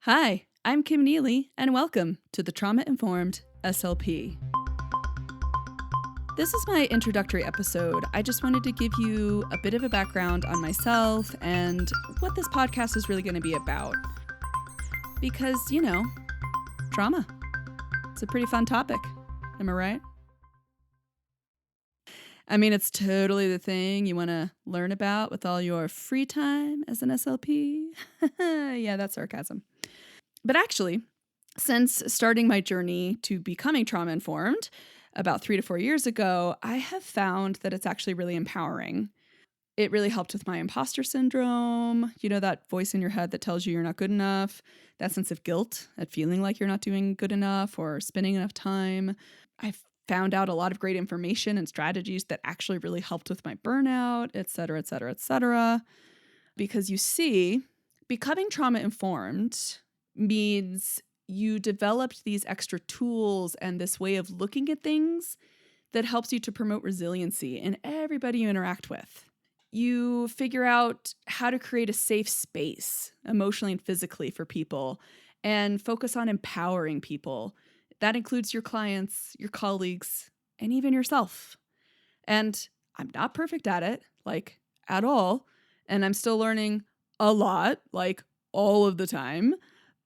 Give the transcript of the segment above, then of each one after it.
Hi, I'm Kim Neely, and welcome to the Trauma-Informed SLP. This is my introductory episode. I just wanted to give you a bit of a background on myself and what this podcast is really going to be about. Because, trauma. It's a pretty fun topic. Am I right? I mean, it's totally the thing you want to learn about with all your free time as an SLP. Yeah, that's sarcasm. But actually, since starting my journey to becoming trauma-informed about 3 to 4 years ago, I have found that it's actually really empowering. It really helped with my imposter syndrome, that voice in your head that tells you you're not good enough, that sense of guilt at feeling like you're not doing good enough or spending enough time. I've found out a lot of great information and strategies that actually really helped with my burnout, et cetera, et cetera, et cetera. Because you see, becoming trauma-informed means you developed these extra tools and this way of looking at things that helps you to promote resiliency in everybody you interact with. You figure out how to create a safe space emotionally and physically for people and focus on empowering people. That includes your clients, your colleagues, and even yourself. And I'm not perfect at it, at all. And I'm still learning a lot, all of the time.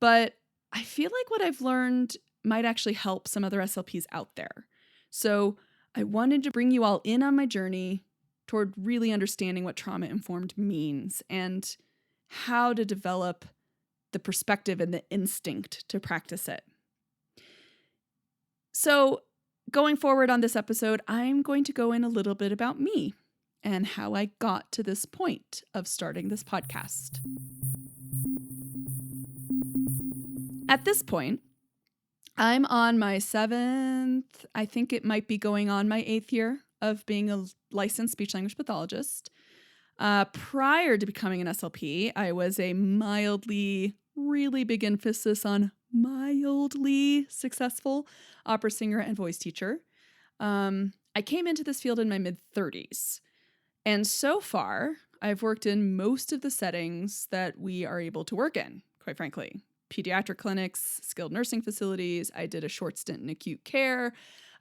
But I feel like what I've learned might actually help some other SLPs out there. So I wanted to bring you all in on my journey toward really understanding what trauma-informed means and how to develop the perspective and the instinct to practice it. So going forward on this episode, I'm going to go in a little bit about me and how I got to this point of starting this podcast. At this point, I'm on my 7th, I think it might be going on my 8th year of being a licensed speech-language pathologist. Prior to becoming an SLP, I was a mildly, really big emphasis on mildly successful opera singer and voice teacher. I came into this field in my mid-30s. And so far, I've worked in most of the settings that we are able to work in, quite frankly. Pediatric clinics, skilled nursing facilities. I did a short stint in acute care.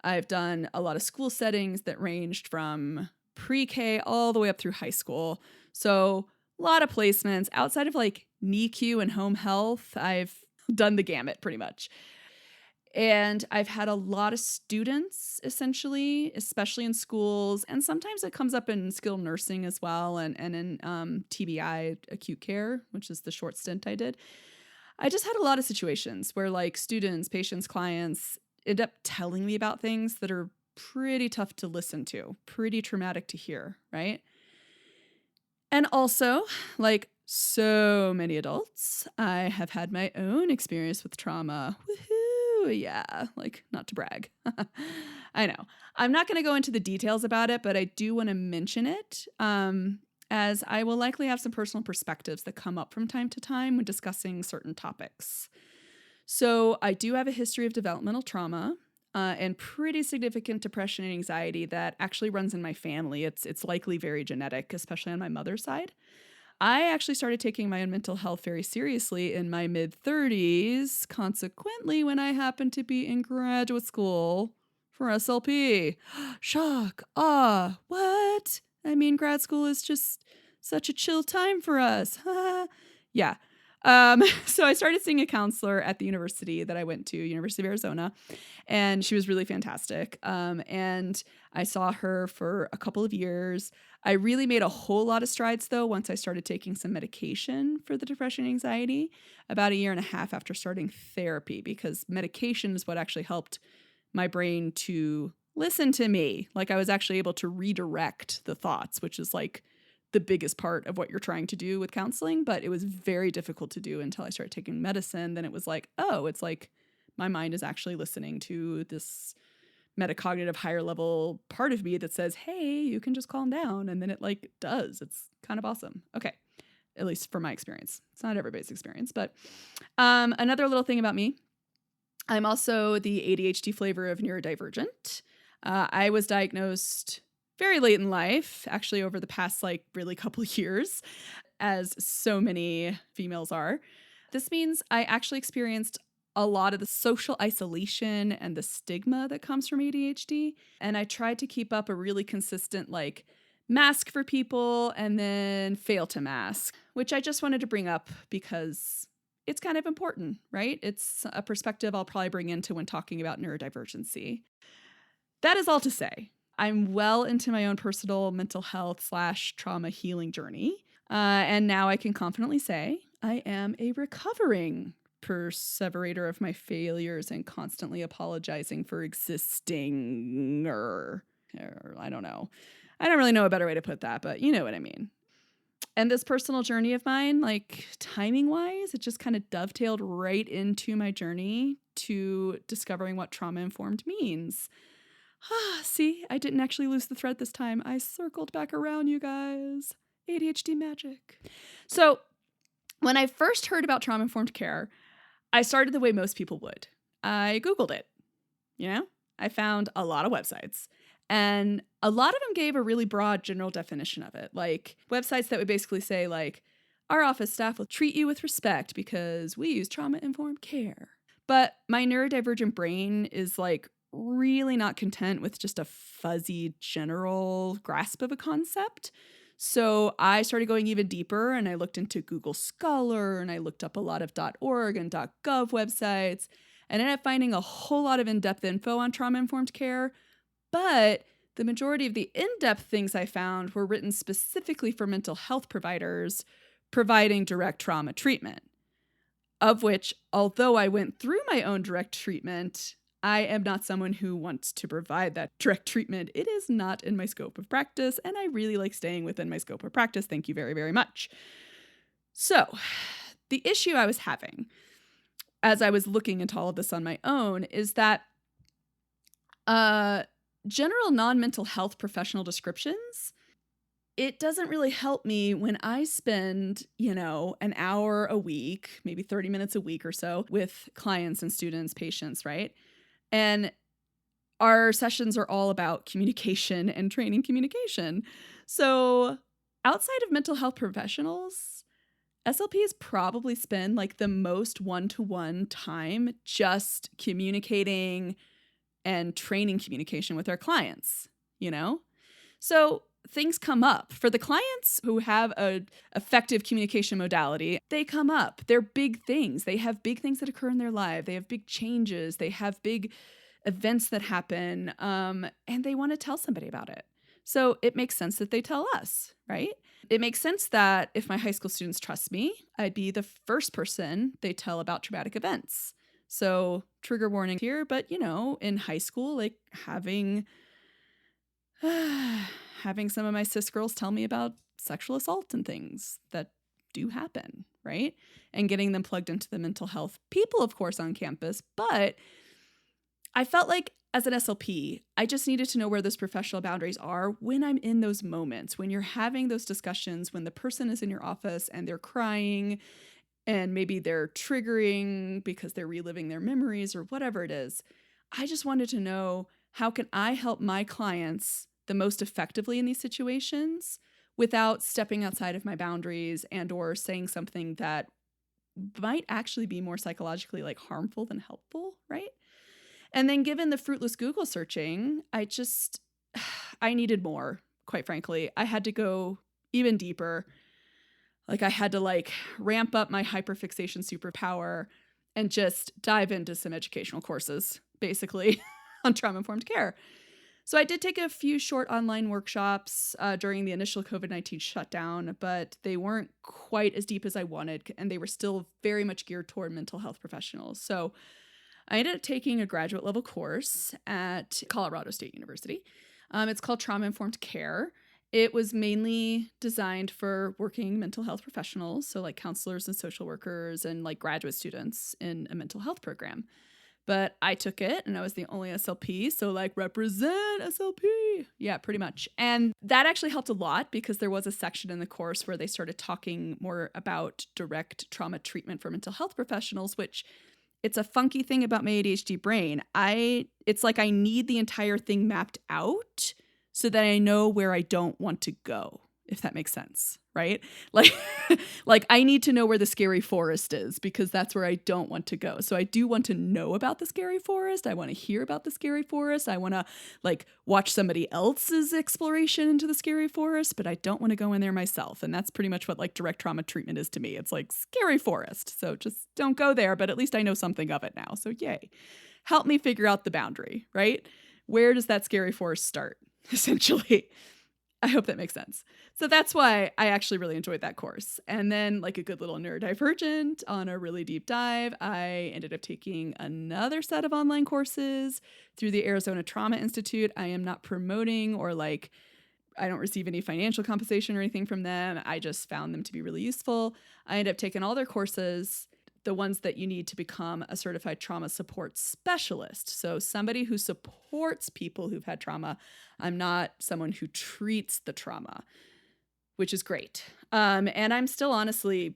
I've done a lot of school settings that ranged from pre-K all the way up through high school. So a lot of placements. Outside of NICU and home health, I've done the gamut pretty much. And I've had a lot of students, essentially, especially in schools. And sometimes it comes up in skilled nursing as well and in TBI, acute care, which is the short stint I did. I just had a lot of situations where students, patients, clients end up telling me about things that are pretty tough to listen to, pretty traumatic to hear, right? And also, like so many adults, I have had my own experience with trauma. Woohoo! Yeah, not to brag. I know. I'm not going to go into the details about it, but I do want to mention it, as I will likely have some personal perspectives that come up from time to time when discussing certain topics. So I do have a history of developmental trauma and pretty significant depression and anxiety that actually runs in my family. It's likely very genetic, especially on my mother's side. I actually started taking my own mental health very seriously in my mid-30s, consequently when I happened to be in graduate school for SLP. Shock. What? I mean, grad school is just such a chill time for us. Yeah. So I started seeing a counselor at the university that I went to, University of Arizona, and she was really fantastic. And I saw her for a couple of years. I really made a whole lot of strides, though, once I started taking some medication for the depression and anxiety about 1.5 years after starting therapy, because medication is what actually helped my brain to listen to me. I was actually able to redirect the thoughts, which is the biggest part of what you're trying to do with counseling, but it was very difficult to do until I started taking medicine. Then it was it's my mind is actually listening to this metacognitive higher level part of me that says, hey, you can just calm down. And then it does. It's kind of awesome. Okay. At least from my experience. It's not everybody's experience, but another little thing about me, I'm also the ADHD flavor of neurodivergent. I was diagnosed very late in life, actually over the past really couple years, as so many females are. This means I actually experienced a lot of the social isolation and the stigma that comes from ADHD. And I tried to keep up a really consistent, like, mask for people and then fail to mask, which I just wanted to bring up because it's kind of important, right? It's a perspective I'll probably bring into when talking about neurodivergency. That is all to say, I'm well into my own personal mental health / trauma healing journey. And now I can confidently say I am a recovering perseverator of my failures and constantly apologizing for existing, or I don't know. I don't really know a better way to put that, but you know what I mean. And this personal journey of mine, like timing wise, it just kind of dovetailed right into my journey to discovering what trauma informed means. See, I didn't actually lose the thread this time. I circled back around, you guys. ADHD magic. So, when I first heard about trauma-informed care, I started the way most people would. I Googled it. I found a lot of websites. And a lot of them gave a really broad general definition of it. Like websites that would basically say, like, our office staff will treat you with respect because we use trauma-informed care. But my neurodivergent brain is like really not content with just a fuzzy general grasp of a concept. So I started going even deeper and I looked into Google Scholar and I looked up a lot of .org and .gov websites and ended up finding a whole lot of in-depth info on trauma-informed care. But the majority of the in-depth things I found were written specifically for mental health providers providing direct trauma treatment. Of which, although I went through my own direct treatment, I am not someone who wants to provide that direct treatment. It is not in my scope of practice, and I really like staying within my scope of practice. Thank you very, very much. So, the issue I was having as I was looking into all of this on my own is that general non-mental health professional descriptions, it doesn't really help me when I spend, an hour a week, maybe 30 minutes a week or so with clients and students, patients, right? And our sessions are all about communication and training communication. So outside of mental health professionals, SLPs probably spend like the most one-to-one time just communicating and training communication with their clients, So things come up. For the clients who have a effective communication modality, they come up. They're big things. They have big things that occur in their life. They have big changes. They have big events that happen, and they want to tell somebody about it. So it makes sense that they tell us, right? It makes sense that if my high school students trust me, I'd be the first person they tell about traumatic events. So trigger warning here, but in high school, like having some of my cis girls tell me about sexual assault and things that do happen, right? And getting them plugged into the mental health people, of course, on campus. But I felt like as an SLP, I just needed to know where those professional boundaries are when I'm in those moments, when you're having those discussions, when the person is in your office and they're crying and maybe they're triggering because they're reliving their memories or whatever it is. I just wanted to know, how can I help my clients the most effectively in these situations without stepping outside of my boundaries and or saying something that might actually be more psychologically like harmful than helpful, right? And then given the fruitless Google searching, I needed more, quite frankly. I had to go even deeper. Like I had to ramp up my hyperfixation superpower and just dive into some educational courses, basically, on trauma-informed care. So I did take a few short online workshops during the initial COVID-19 shutdown, but they weren't quite as deep as I wanted, and they were still very much geared toward mental health professionals. So I ended up taking a graduate level course at Colorado State University. It's called Trauma-Informed Care. It was mainly designed for working mental health professionals, so like counselors and social workers and like graduate students in a mental health program. But I took it and I was the only SLP, so like represent SLP. Yeah, pretty much. And that actually helped a lot because there was a section in the course where they started talking more about direct trauma treatment for mental health professionals, which it's a funky thing about my ADHD brain. It's like I need the entire thing mapped out so that I know where I don't want to go, if that makes sense, right? Like, like I need to know where the scary forest is because that's where I don't want to go. So I do want to know about the scary forest. I want to hear about the scary forest. I want to like watch somebody else's exploration into the scary forest, but I don't want to go in there myself. And that's pretty much what like direct trauma treatment is to me. It's like scary forest. So just don't go there, but at least I know something of it now. So yay. Help me figure out the boundary, right? Where does that scary forest start, essentially? I hope that makes sense. So that's why I actually really enjoyed that course. And then, like a good little neurodivergent on a really deep dive, I ended up taking another set of online courses through the Arizona Trauma Institute. I am not promoting or like, I don't receive any financial compensation or anything from them. I just found them to be really useful. I ended up taking all their courses, the ones that you need to become a certified trauma support specialist. So somebody who supports people who've had trauma. I'm not someone who treats the trauma, which is great. And I'm still honestly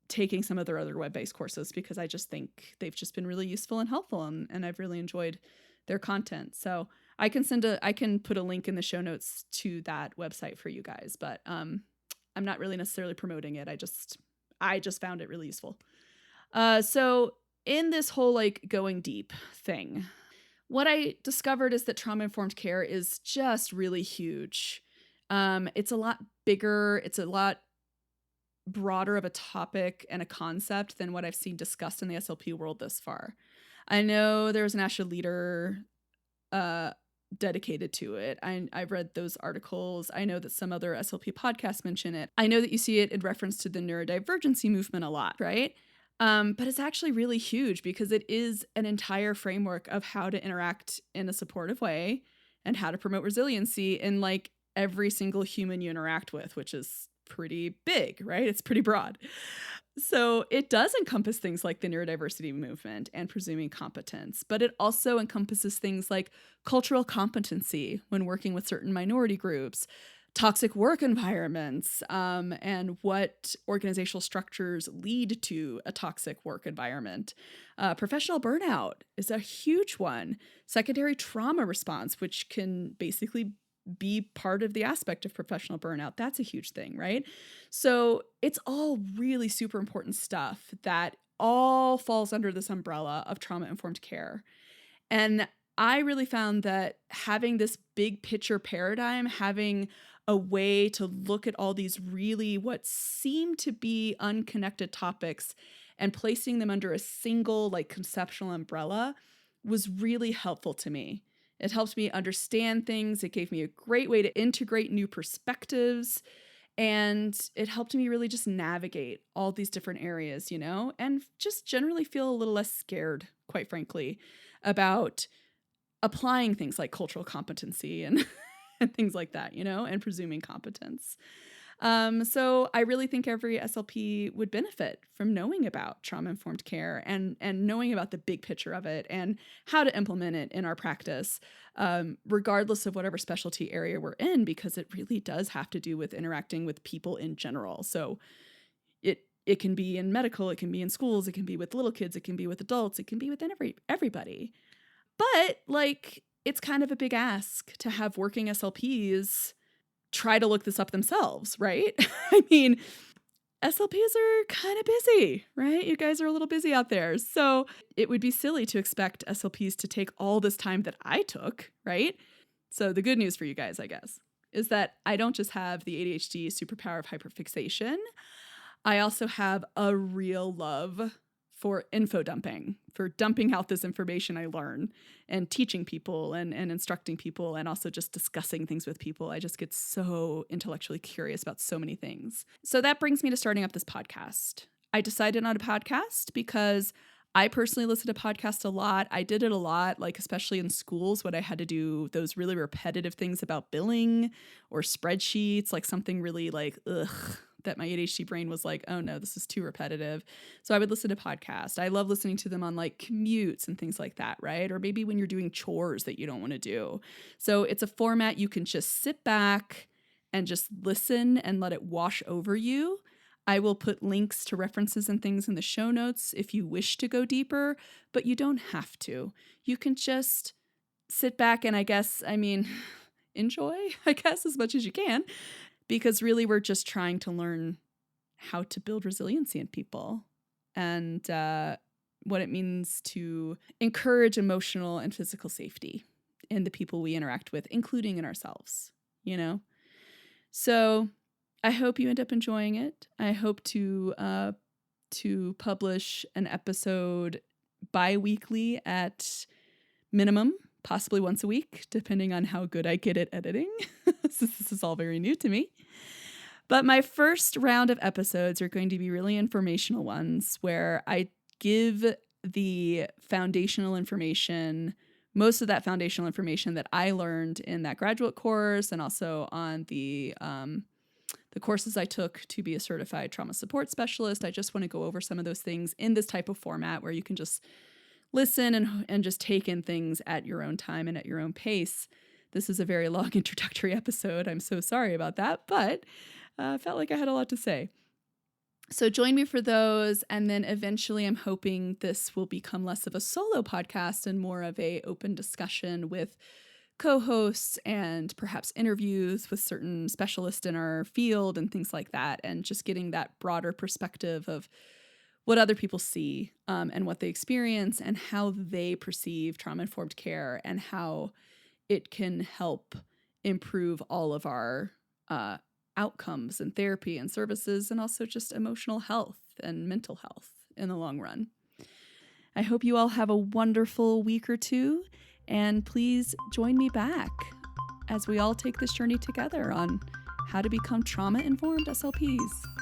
taking some of their other web-based courses because I just think they've just been really useful and helpful, and I've really enjoyed their content. So I can put a link in the show notes to that website for you guys, but I'm not really necessarily promoting it. I just found it really useful. So in this whole like going deep thing, what I discovered is that trauma-informed care is just really huge. It's a lot bigger. It's a lot broader of a topic and a concept than what I've seen discussed in the SLP world thus far. I know there's an national leader dedicated to it. I've read those articles. I know that some other SLP podcasts mention it. I know that you see it in reference to the neurodivergency movement a lot, right? But it's actually really huge because it is an entire framework of how to interact in a supportive way and how to promote resiliency in like every single human you interact with, which is pretty big, right? It's pretty broad. So it does encompass things like the neurodiversity movement and presuming competence, but it also encompasses things like cultural competency when working with certain minority groups, toxic work environments, and what organizational structures lead to a toxic work environment. Professional burnout is a huge one. Secondary trauma response, which can basically be part of the aspect of professional burnout. That's a huge thing, right? So it's all really super important stuff that all falls under this umbrella of trauma-informed care. And I really found that having this big picture paradigm, having a way to look at all these really what seem to be unconnected topics and placing them under a single like conceptual umbrella was really helpful to me. It helped me understand things. It gave me a great way to integrate new perspectives. And it helped me really just navigate all these different areas, you know, and just generally feel a little less scared, quite frankly, about applying things like cultural competency and, and things like that, you know, and presuming competence. So I really think every SLP would benefit from knowing about trauma-informed care and knowing about the big picture of it and how to implement it in our practice, regardless of whatever specialty area we're in, because it really does have to do with interacting with people in general. So it can be in medical, it can be in schools, it can be with little kids, it can be with adults, it can be within everybody. But like, it's kind of a big ask to have working SLPs try to look this up themselves, right? I mean, SLPs are kind of busy, right? You guys are a little busy out there. So it would be silly to expect SLPs to take all this time that I took, right? So the good news for you guys, I guess, is that I don't just have the ADHD superpower of hyperfixation. I also have a real love for info dumping, for dumping out this information I learn and teaching people and instructing people and also just discussing things with people. I just get so intellectually curious about so many things. So that brings me to starting up this podcast. I decided on a podcast because I personally listen to podcasts a lot. I did it a lot, like especially in schools when I had to do those really repetitive things about billing or spreadsheets, like something really like, that my ADHD brain was like, oh no, this is too repetitive. So I would listen to podcasts. I love listening to them on like commutes and things like that, right? Or maybe when you're doing chores that you don't want to do. So it's a format you can just sit back and just listen and let it wash over you. I will put links to references and things in the show notes if you wish to go deeper, but you don't have to. You can just sit back and enjoy, I guess, as much as you can. because really we're just trying to learn how to build resiliency in people and what it means to encourage emotional and physical safety in the people we interact with, including in ourselves, So I hope you end up enjoying it. I hope to publish an episode bi-weekly at minimum, possibly once a week, depending on how good I get at editing. This is all very new to me. But my first round of episodes are going to be really informational ones where I give the foundational information, most of that foundational information that I learned in that graduate course and also on the courses I took to be a certified trauma support specialist. I just want to go over some of those things in this type of format where you can just listen and just take in things at your own time and at your own pace. This is a very long introductory episode. I'm so sorry about that, but I felt like I had a lot to say. So join me for those. And then eventually I'm hoping this will become less of a solo podcast and more of a open discussion with co-hosts and perhaps interviews with certain specialists in our field and things like that. And just getting that broader perspective of what other people see and what they experience and how they perceive trauma-informed care and how it can help improve all of our outcomes and therapy and services and also just emotional health and mental health in the long run. I hope you all have a wonderful week or two, and please join me back as we all take this journey together on how to become trauma-informed SLPs.